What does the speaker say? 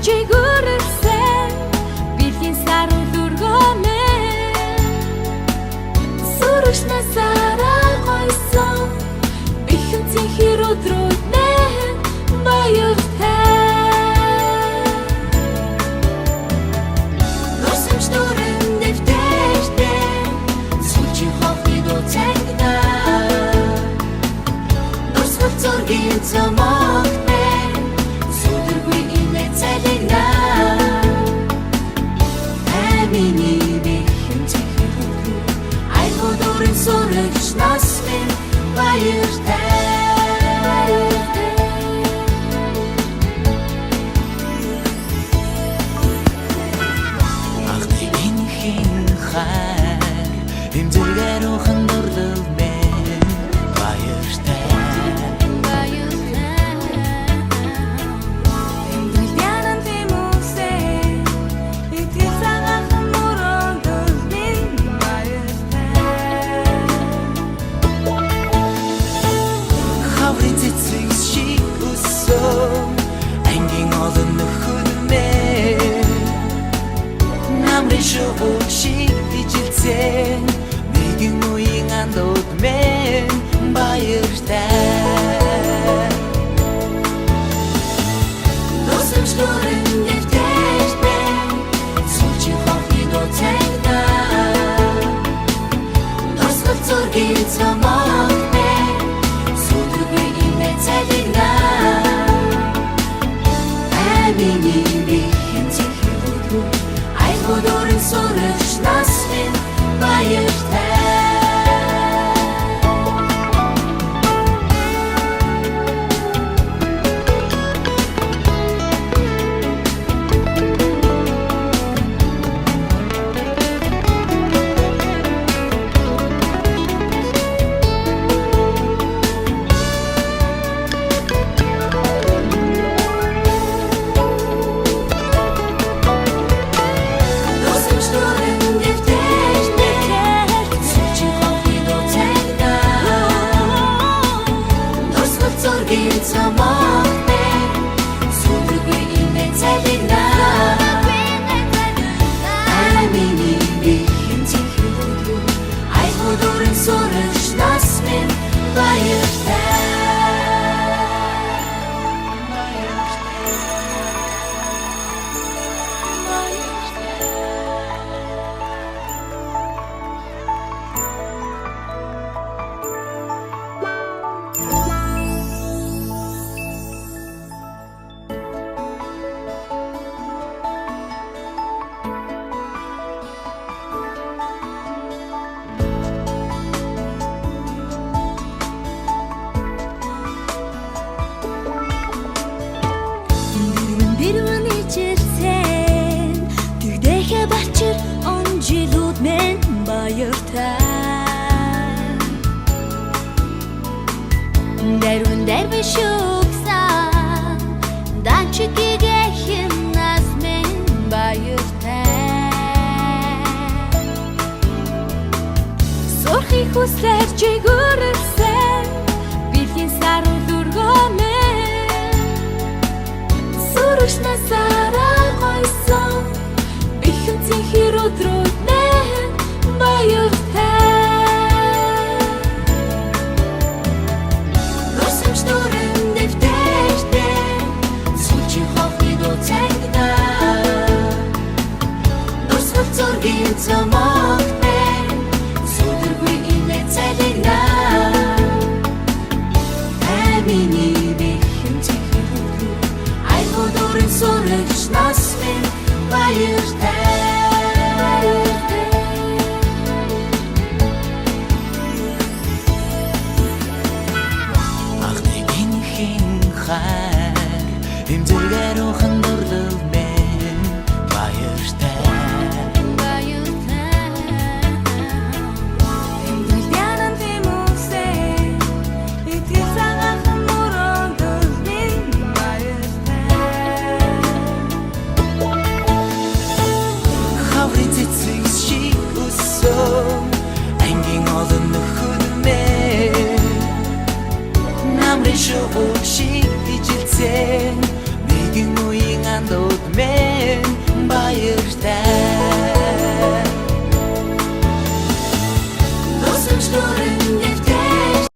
чигүрсэн бэлгийн саруу дүргонэ сурагчнасараа гойсон бихэн цэнхэр өдрүүд нэн баяртай носомч дөрөн дэвтэртэй сүлжийн хофны доцэгна носгол зургийн замагтэ сүдэргүй инэ цэлэгна амины бихэн цэнхэр өдрүүд айгуудорын сурагч нас минь баяртай Шүүгшиг ижилсэн нэгэн үеийн андууд мен баяртай носомч дөрөн дэвтэртэй сүлжийн хофны доцэгна носгол зургийн замагтэ сүдэргүй инэ цэлэгна амины бихэн цэнхэр өдрүүд айгуудорын сурагч нас минь баяртай Дэрүн дэрвэ шуксан данчигигэхэн нас минь баяртай сорхи хүсэж чигүрсэн бэлгийн саруу дүргонэ сурагчнасараа гойсон бихэн цэнхэр өдрүүд нэн баяртай зургийн замагтэ сүдэргүй инэ цэлэгна амины бихэн цэнхэр өдрүүд айгуудорын сурагч нас минь баяртай анхны гинхэн хайр эмзэгээр ухан дурлал мен баяртай шүүгшиг ижилсэн нэгэн үеийн хандууд мэн